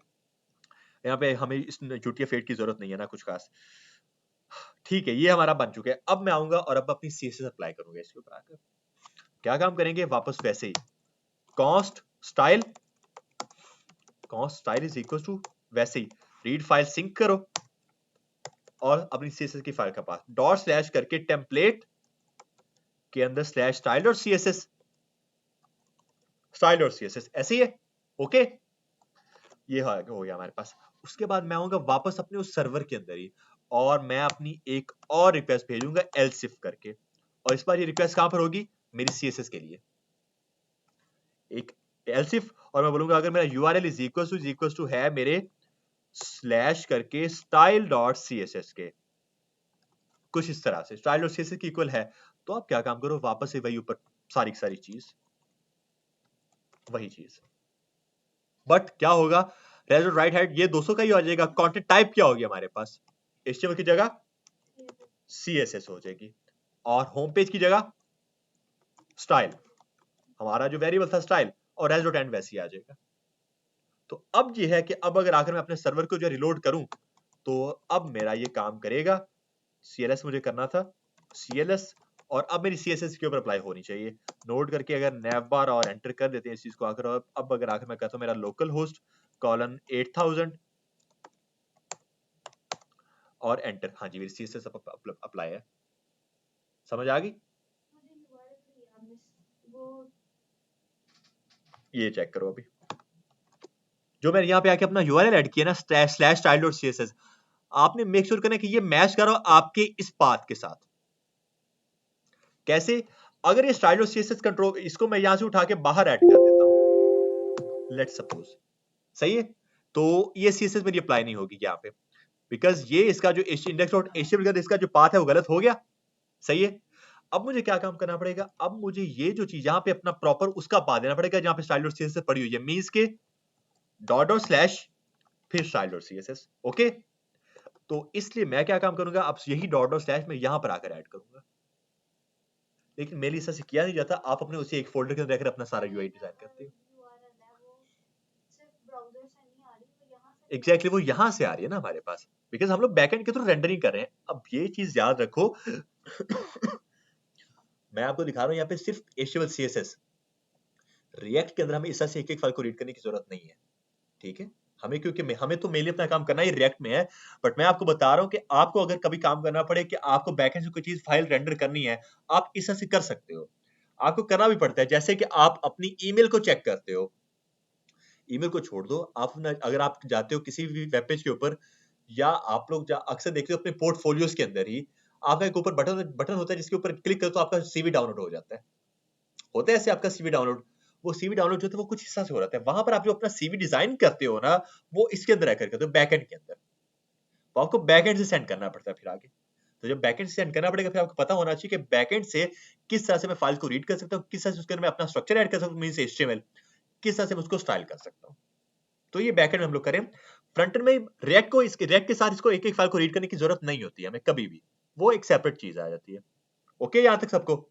Speaker 1: यहाँ पे हमें इस UTF-8 की जरूरत नहीं है ना कुछ खास, ठीक है। ये हमारा बन चुका है। अब मैं आऊंगा और अब अपनी CSS अप्लाई करूंगा इसके ऊपर आकर। क्या काम करेंगे, वापस वैसे ही cost style is equal to वैसे ही रीड फाइल सिंक करो, और अपनी CSS की फाइल का पास डॉट स्लैश करके टेम्पलेट के अंदर स्लैश स्टाइल और CSS ऐसे ही है, ओके। ये हो गया हमारे पास। उसके बाद मैं आऊंगा वापस अपने उस सर्वर के अंदर ही, और मैं अपनी एक और रिक्वेस्ट भेजूंगा else if करके, और इस बार ये रिक्वेस्ट कहां पर होगी, मेरी CSS के लिए, एक else if, और मैं बोलूंगा अगर मेरा URL इज इक्वल टू है मेरे स्लैश करके style.css के, कुछ इस तरह से style.css की इक्वल है, तो आप क्या काम करो, वापस से वही ऊपर सारी सारी चीज, वही चीज। बट क्या होगा, राइट हैंड ये 200 का ही आ जाएगा। कंटेंट टाइप क्या होगी हमारे पास, HTML की जगह CSS हो जाएगी, और होम पेज की जगह स्टाइल, हमारा जो वेरिएबल था स्टाइल, और एज डॉट एंड वैसे ही आ जाएगा। तो अब ये है कि अब अगर आकर मैं अपने सर्वर को जो रिलोड करूं, तो अब मेरा ये काम करेगा। CLS मुझे करना था, CLS, और अब मेरी CSS के ऊपर अप्लाई होनी चाहिए। नोट करके अगर नैव बार और एंटर कर देते हैं इस चीज को आकर, अब अगर आकर मैं कहता हूं मेरा लोकल होस्ट कॉलन 8000 और एंटर, हाँ जी मेरी CSS अप्लाई है, समझ आ गई। ये चेक करो अभी, जो मैंने यहाँ पे आके अपना URL ऐड किया ना स्लैश style.css, आपने मेक श्योर करना कि ये मैच करो आपके इस पाथ के साथ। कैसे, अगर ये style.css कंट्रोल, इसको मैं यहां से उठा के बाहर ऐड कर देता हूं, लेट्स सपोज, सही है। तो ये CSS मेरी अप्लाई नहीं होगी यहाँ पे, बिकॉज ये इसका जो इंडेक्स डॉट HTML इसका जो पाथ है वो गलत हो गया, सही है। अब मुझे क्या काम करना पड़ेगा, अब मुझे ये जो चीज यहाँ पे अपना प्रॉपर उसका पाथ देना पड़ेगा जहाँ पे स्टाइल डॉट CSS पड़ी हुई है, मींस के डॉट डॉट स्लैश फिर स्टाइल डॉट CSS, ओके। तो इसलिए मैं क्या काम करूंगा, अब यही डॉट डॉट स्लैश में यहां पर आकर ऐड करूंगा, लेकिन मेरे लिए किया नहीं जाता, आप अपने उसी एक फोल्डर के अंदर रहकर अपना सारा यूआई डिजाइन करते हो। एग्जैक्टली वो यहां से आ रही है ना हमारे पास, बिकॉज हम लोग बैकएंड के थ्रू रेंडरिंग कर रहे हैं। अब ये चीज याद रखो मैं आपको दिखा रहा हूं यहाँ पे सिर्फ HTML CSS, रिएक्ट के अंदर हमें इस तरह से एक एक फाइल को रीड करने की जरूरत नहीं है, ठीक है। हमें क्योंकि हमें तो मेनली अपना काम करना ही रिएक्ट में है, बट मैं आपको बता रहा हूँ कि आपको अगर कभी काम करना पड़े कि आपको बैकएंड से कोई चीज फाइल रेंडर करनी है, आप इस तरह से कर सकते हो। आपको करना भी पड़ता है, जैसे कि आप अपनी ईमेल को चेक करते हो, ईमेल को छोड़ दो, आप अगर आप जाते हो किसी भी वेब पेज के ऊपर, या आप लोग अक्सर देखते हो अपने पोर्टफोलियोज के अंदर ही, आपका एक ऊपर बटन बटन होता है जिसके ऊपर क्लिक करो तो आपका CV डाउनलोड हो जाता है, होता है ऐसे आपका CV डाउनलोड। वो CV डाउनलोड जो है वो कुछ हिस्सा से हो रहा है, वहां पर आप जो अपना CV डिजाइन करते हो ना, वो इसके अंदर आकर करते हो, बैकएंड के अंदर। वो आपको बैकएंड से सेंड करना पड़ता है फिर आगे। तो जब बैकएंड से सेंड करना पड़ेगा, फिर आपको पता होना चाहिए कि बैकएंड से किस तरह से मैं फाइल को रीड कर सकता हूँ, किस तरह से उसके अंदर मैं अपना स्ट्रक्चर ऐड कर सकता हूँ, मींस HTML, किस तरह से मैं उसको स्टाइल कर सकता हूँ। तो ये बैकएंड में हम लोग करें। फ्रंट एंड में रिएक्ट के साथ इसको एक एक फाइल को रीड करने की जरूरत नहीं होती है हमें कभी भी, वो एक सेपरेट चीज आ जाती है। ओके, यहां तक सबको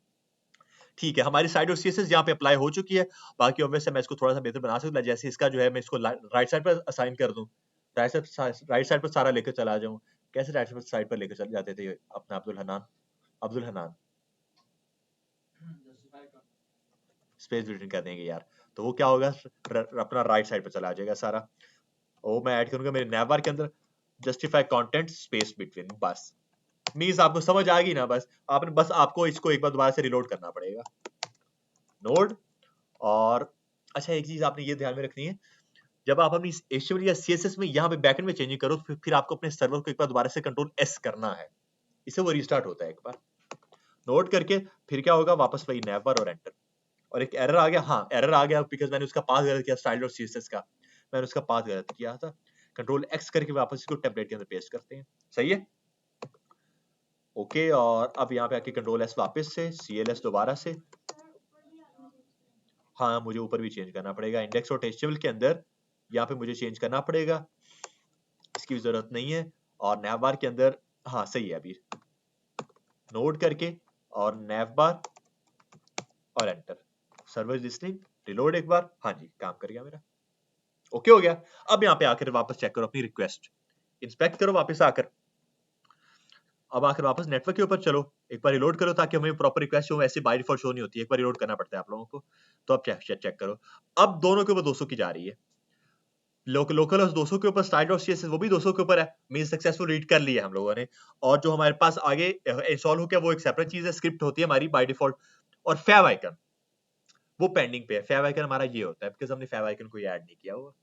Speaker 1: ठीक है। हमारी साइड और CSS यहाँ पे अप्लाई हो चुकी है, बाकी ऑब्वियसली मैं इसको थोड़ा सा बेहतर बना सकता, जैसे इसका जो है मैं इसको राइट साइड पर असाइन कर दूं, राइट साइड पर सारा लेकर चला जाऊं। कैसे राइट साइड पर लेकर चले जाते थे अपना अब्दुल हनान स्पेस रिटर्न कर देंगे यार, तो वो क्या होगा, अपना राइट साइड पर चला जाएगा सारा। वो मैं ऐड करूंगा मेरे नैवबार के अंदर, जस्टिफाई कंटेंट स्पेस बिटवीन, बस मींस आपको समझ आ गई ना, बस आपको इसको एक बार दोबारा से रिलोड करना पड़ेगा, नोड। और अच्छा, एक चीज आपने ये ध्यान में रखनी है, जब आप अपनी HTML या CSS में यहाँ पे बैकएंड में चेंजिंग करो, फिर आपको अपने सर्वर को एक बार दोबारा से कंट्रोल S करना है, इससे वो रिस्टार्ट होता है एक बार, नोट करके। फिर क्या होगा, वापस वही नैवबार और एंटर, और एक एरर आ गया, हाँ एरर आ गया बिकॉज मैंने उसका पाथ गलत किया, स्टाइल और CSS का मैंने उसका पाथ गलत किया था। कंट्रोल X करके वापस इसको टेम्पलेट के अंदर पेस्ट करते हैं, सही है। ओके, और अब यहाँ पे आके कंट्रोल S वापस से, CLS दोबारा से, हाँ मुझे ऊपर भी चेंज करना पड़ेगा, इंडेक्स डॉट HTML के अंदर यहाँ पे मुझे चेंज करना पड़ेगा, इसकी भी जरूरत नहीं है। और नैवबार के अंदर, हाँ सही है, अभी नोट करके और नैवबार और एंटर, सर्वर लिस्टिंग, रिलोड एक बार, हाँ जी काम कर गया मेरा, ओके हो गया। अब यहाँ पे आकर वापस चेक करो अपनी रिक्वेस्ट, इंस्पेक्ट करो वापस आकर, अब आकर वापस नेटवर्क के ऊपर चलो, एक बार रिलोड करो ताकि हमें प्रॉपर रिक्वेस्ट शो, ऐसे बाय डिफॉल्ट शो नहीं होती है, एक बार रिलोड करना पड़ता है आप लोगों को। तो अब चेक करो, अब दोनों के ऊपर 200 की जा रही है, लोकल 200 के ऊपर, स्टाइल डॉट CSS वो भी 200 के ऊपर है, मीन सक्सेसफुल रीड कर लिया हम लोगों ने। और जो हमारे पास आगे इंस्टॉल हो गया वो एक सेपरेट चीज है, स्क्रिप्ट होती है हमारी बाय डिफॉल्ट। और फैव आइकन वो पेंडिंग पे है, फैव आइकन हमारा ये होता है बिकॉज हमने फैव आइकन को ऐड नहीं किया हुआ।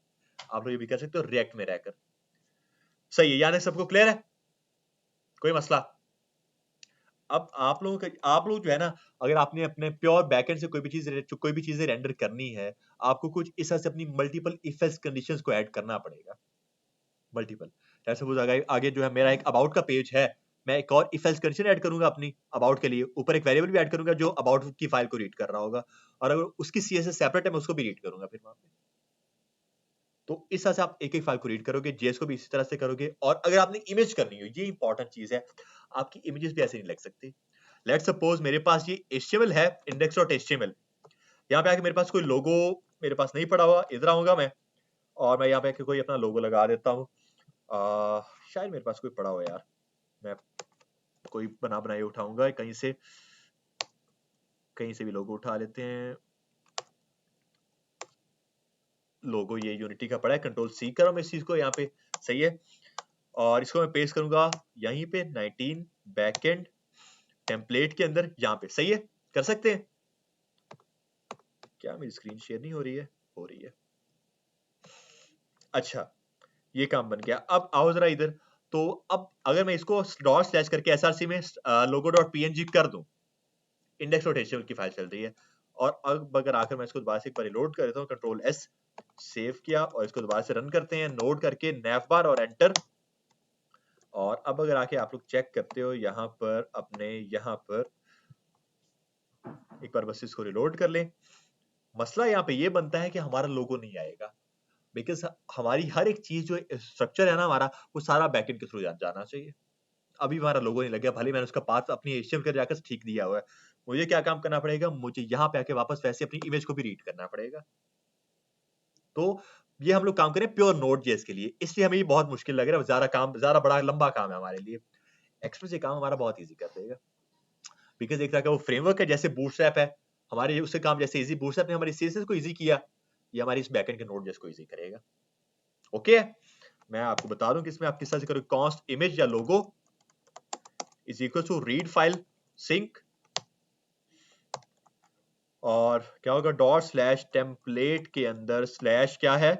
Speaker 1: आप लोग ये भी कर सकते हो रिएक्ट में रहकर, सही है, यानी सबको क्लियर है, कोई मसला। अब आप लोग जो है ना, अगर आपने अपने प्योर बैकएंड से कोई भी चीजें रेंडर करनी है, आपको कुछ इस तरह से अपनी मल्टीपल इफ एल्स कंडीशंस को ऐड करना पड़ेगा, मल्टीपल। जैसे सपोज आगे जो है मेरा एक अबाउट का पेज है, मैं एक और इफ एल्स कंडीशन ऐड करूंगा अपनी अबाउट के लिए, ऊपर एक वेरिएबल भी ऐड करूंगा जो अबाउट की फाइल को रीड कर रहा होगा, और अगर उसकी CSS सेपरेट है मैं उसको भी रीड करूंगा फिर वहां पे। तो इस तरह से आप एक एक फाइल को रीड करोगे, जेएस को भी इसी तरह से करोगे। और अगर आपने इमेज करनी हो, ये इंपॉर्टेंट चीज है, आपकी इमेजेस भी ऐसे नहीं लग सकती। लेट्स सपोज मेरे पास ये HTML है, index.html, यहाँ पे आके मेरे पास कोई लोगो मेरे पास नहीं पड़ा हुआ, इधर आऊंगा मैं और मैं यहाँ पे कोई अपना लोगो लगा देता हूँ, शायद मेरे पास कोई पड़ा हो यार, मैं कोई बनाई उठाऊंगा कहीं से भी लोगो उठा लेते हैं। लोगो ये यूनिटी का पड़ा है, कंट्रोल C करो मैं इस चीज को यहाँ पे, सही है। और इसको मैं पेस्ट करूंगा यहीं पे 19 बैकएंड टेम्पलेट के अंदर, यहाँ पे, सही है, कर सकते हैं। क्या मेरी स्क्रीन शेयर नहीं हो रही है? हो रही है, अच्छा ये काम बन गया। अब आओ जरा इधर, तो अब अगर मैं इसको डॉट स्लैश करके SRC में लोगो डॉट PNG कर दूं, index.html की फाइल चल रही है। और अब अगर आकर मैं इसको दोबारा से एक बार रिलोड कर देता हूँ, कंट्रोल S, सेव किया और इसको दोबारा से रन करते हैं, नोट करके navbar और एंटर। और अब अगर आके आप लोग चेक करते हो यहाँ पर अपने यहाँ पर एक बार बस इसको रिलोड कर लें। मसला यहाँ पे ये बनता है कि हमारा लोगो नहीं आएगा, बिकॉज हमारी हर एक चीज जो स्ट्रक्चर है ना हमारा, वो सारा बैकएंड के थ्रू जाना चाहिए। अभी हमारा लोगो नहीं लग गया, भले मैंने उसका पाथ अपनी HTML कर जाकर ठीक दिया हुआ है। मुझे क्या काम करना पड़ेगा, मुझे यहाँ पे आके वापस वैसे अपनी इमेज को भी रीड करना पड़ेगा। तो ये हम लोग काम करें प्योर Node.js के लिए, इसलिए हमें ये बहुत मुश्किल लग रहा है, ज्यादा बड़ा लंबा काम है हमारे लिए। एक्सप्रेस ये काम हमारा बहुत ईजी कर देगा, बिकॉज एक तरह का वो फ्रेमवर्क है, जैसे बूटस्ट्रैप है हमारे, उससे काम जैसे इजी बूटस्ट्रैप ने हमारी CSS को इजी किया, ये हमारी इस बैकएंड के Node.js को इजी करेगा। ओके, मैं आपको बता दूं कि इसमें आप किस तरह से करोगे। कॉन्स्ट इमेज या logo is equal to read file sync, और क्या होगा, डॉट स्लैश टेम्पलेट के अंदर स्लैश क्या है,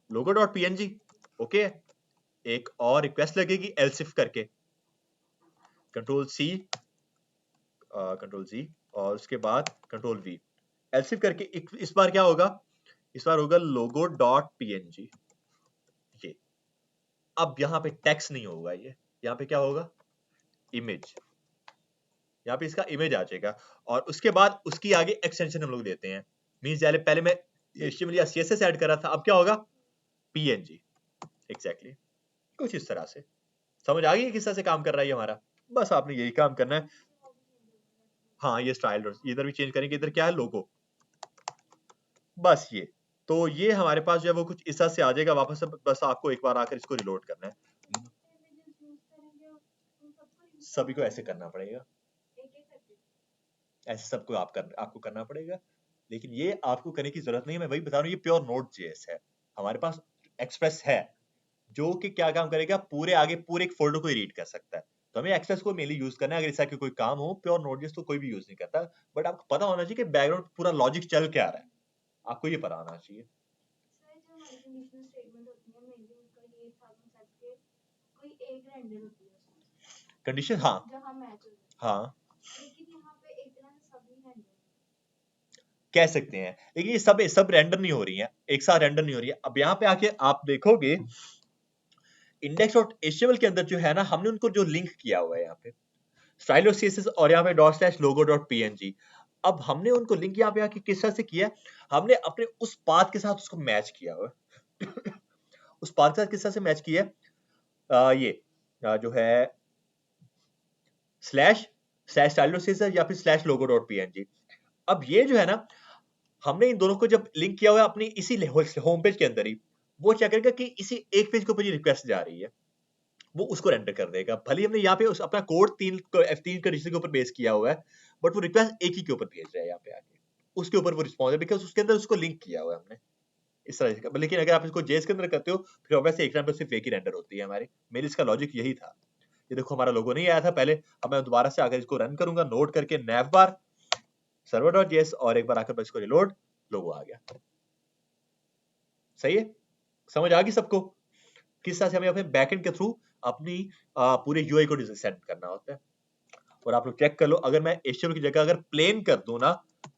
Speaker 1: लोगो डॉट png। ओके, एक और रिक्वेस्ट लगेगी एल्सिफ करके, कंट्रोल C और उसके बाद कंट्रोल V, एल्सिफ करके इस बार क्या होगा, इस बार होगा लोगो डॉट png। ये अब यहाँ पे टेक्स्ट नहीं होगा, ये यहाँ पे क्या होगा, इमेज, यहाँ पे इसका इमेज आ जाएगा। और उसके बाद उसकी आगे एक्सटेंशन हम लोग देते हैं, मींस पहले मैं HTML या CSS ऐड कर रहा था, अब क्या होगा, PNG। एग्जैक्टली कुछ इस तरह से समझ आ गई किस तरह से काम कर रहा है ये हमारा। बस आपने यही काम करना है। हाँ, ये स्टाइल इधर भी चेंज करेंगे, इधर क्या है, लोगो, बस ये। तो ये हमारे पास जो है वो कुछ इस तरह से आ जाएगा वापस से, बस आपको एक बार आकर इसको रिलोड करना है। सभी को ऐसे करना पड़ेगा, ऐसे सबको आपको करना पड़ेगा, लेकिन ये आपको करने की जरूरत नहीं है। मैं वही बता रहा हूँ, ये प्योर Node.js है। हमारे पास एक्सप्रेस है जो कि क्या काम करेगा, पूरे आगे पूरे एक फोल्डर को रीड कर सकता है। तो हमें एक्सप्रेस को मेनली यूज करना है अगर ऐसा कोई काम हो। प्योर Node.js तो कोई भी यूज नहीं करता, बट आपको पता होना चाहिए कि बैकग्राउंड पूरा लॉजिक चल क्या रहा है, आपको ये पता होना चाहिए। कंडीशन, हाँ हाँ कह सकते हैं, लेकिन ये सब रेंडर नहीं हो रही है, एक साथ रेंडर नहीं हो रही है। अब यहाँ पे आके आप देखोगे index.html के अंदर जो है ना, हमने उनको जो लिंक किया हुआ है यहाँ पे स्टाइल और CSS और यहाँ पे डॉट स्लैश लोगो डॉट png। अब हमने उनको लिंक यहाँ पे आके किस तरह से किया, हमने अपने उस पाथ के साथ उसको मैच किया हुआ उस पाथ के साथ किस तरह से मैच किया ये जो है स्लैश स्लैश स्टाइल और CSS या फिर स्लैश लोगो डॉट png। अब ये जो है ना, हमने इन दोनों को जब लिंक किया हुआ है अपनी इसी होम पेज के अंदर ही, वो क्या करेगा कि इसी एक पेज के ऊपर ये रिक्वेस्ट जा रही है, वो उसको रेंडर कर देगा। भले ही हमने यहाँ पे अपना कोड F3 कंडीशन के ऊपर बेस किया हुआ है, बट वो रिक्वेस्ट एक ही के ऊपर भेज रहा है यहाँ पे आके, उसके ऊपर वो रिस्पॉन्स है, बिकॉज उसके अंदर उसको लिंक किया हुआ है हमने इस तरह से। लेकिन अगर आप इसको JS के अंदर करते हो, फिर ऑब्वियसली एक टाइम पर सिर्फ एक ही रेंडर होती है हमारी। मेरी इसका लॉजिक यही था। ये देखो हमारा लोगो नहीं आया था पहले, अब मैं दोबारा से अगर इसको रन करूंगा, नोट करके navbar server.js और एक बार आकर इसको रिलोड, लोगो आ गया। सही है, समझ आ गई सबको किस तरह से हमें अपने बैकएंड के थ्रू अपनी पूरे यूआई को सेट करना होता है। और आप लोग चेक कर लो, अगर मैं HTML की जगह अगर प्लेन कर दूं ना,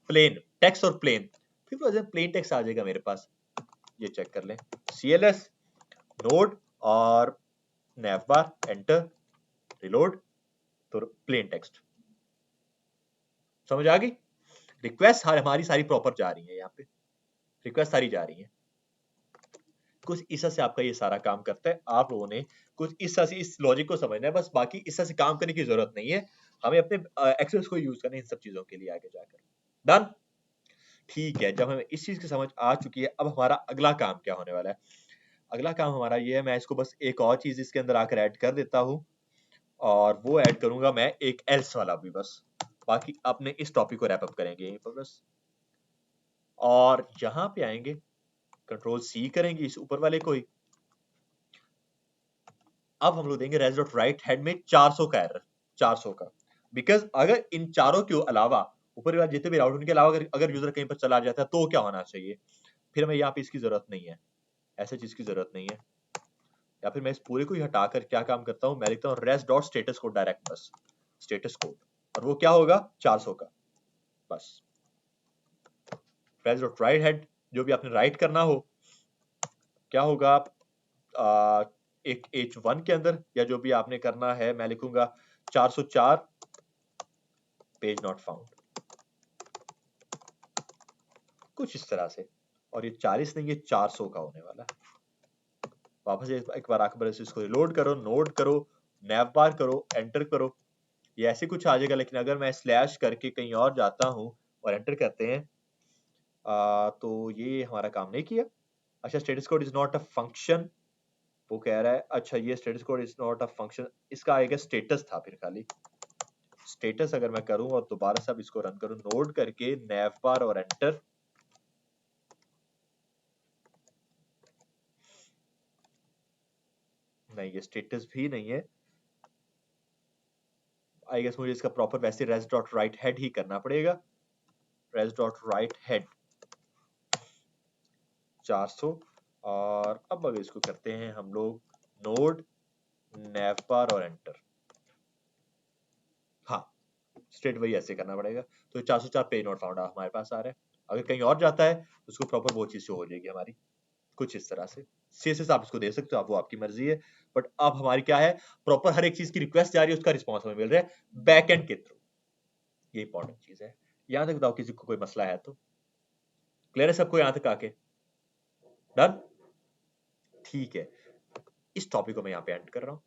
Speaker 1: प्लेन टेक्स्ट और प्लेन, फिर प्लेन टेक्स्ट आ जाएगा मेरे पास। ये चेक कर लें, CLS नोड और navbar एंटर रिलोड, तो प्लेन टेक्स्ट। समझ आ गई, रिक्वेस्ट हमारी सारी प्रॉपर जा रही है, यहाँ पे रिक्वेस्ट सारी जा रही है। कुछ इस तरह से आपका ये सारा काम करता है। आप लोगों ने कुछ इस तरह से इस लॉजिक को समझना है बस, बाकी इस तरह से काम करने की जरूरत नहीं है। हमें अपने एक्सेस को यूज करना है इन सब चीजों के लिए आगे जाकर। डन, ठीक है। जब हमें इस चीज की समझ आ चुकी है, अब हमारा अगला काम क्या होने वाला है। अगला काम हमारा ये है, मैं इसको बस एक और चीज इसके अंदर आकर ऐड कर देता हूँ, और वो ऐड करूंगा मैं एक एल्स वाला भी, बस बाकी अपने इस टॉपिक को रैप अप करेंगे यहीं पर बस। और यहाँ पे आएंगे, कंट्रोल C करेंगे इस ऊपर वाले को ही। अब हम लोग देंगे रेज डॉट राइट हेड में 400 का एरर, 400 का, बिकॉज अगर इन चारों के अलावा ऊपर वाले जितने भी राउट उनके अलावा अगर यूजर कहीं पर चला जाता है तो क्या होना चाहिए, फिर हमें यहाँ पे इसकी जरूरत नहीं है, ऐसे चीज की जरूरत नहीं है। या फिर मैं इस पूरे को ही हटाकर क्या काम करता हूँ, मैं लिखता हूँ res dot status code direct, बस स्टेटस कोड, और वो क्या होगा 400 का, बस रेज डॉट राइट हेड जो भी आपने राइट करना हो, क्या होगा, एक H1 के अंदर, या जो भी आपने करना है, मैं लिखूंगा 404 पेज नॉट फाउंड, कुछ इस तरह से। और ये 40 नहीं, ये 400 का होने वाला है। वापस एक बार आकर इसको रिलोड करो, नोट करो, नैव बार करो, एंटर करो, ये ऐसे कुछ आ जाएगा। लेकिन अगर मैं स्लैश करके कहीं और जाता हूं और एंटर करते हैं, तो ये हमारा काम नहीं किया। अच्छा, status code is not a function, वो कह रहा है। अच्छा, ये status code is not a function, इसका आएगा स्टेटस था फिर खाली। स्टेटस अगर मैं करूं और दोबारा से अब इसको रन करूं, नोड करके नैव बार और एंटर, नहीं ये स्टेटस भी नहीं है। आई गेस मुझे इसका प्रॉपर वैसे res डॉट राइट हेड ही करना पड़ेगा। res dot write head 400। और अब अगर इसको करते हैं हम लोग नोड नैव बार और एंटर, हाँ स्ट्रेट वही ऐसे करना पड़ेगा। तो 404 पेज नॉट फाउंड हमारे पास आ रहा है। अगर कहीं और जाता है तो उसको प्रॉपर वो चीज शो हो जाएगी हमारी, कुछ इस तरह से। सीएसएस आप इसको दे सकते हो, आप वो आपकी मर्जी है। बट अब हमारी क्या है, प्रॉपर हर एक चीज की रिक्वेस्ट जा रही है, उसका रिस्पॉन्स हमें मिल रहा है बैक एंड के थ्रू। ये इंपॉर्टेंट चीज है। यहां तक बताओ किसी को कोई मसला है तो? क्लियर है सबको यहां तक आके? डन? ठीक है, इस टॉपिक को मैं यहाँ पे एंड कर रहा हूँ।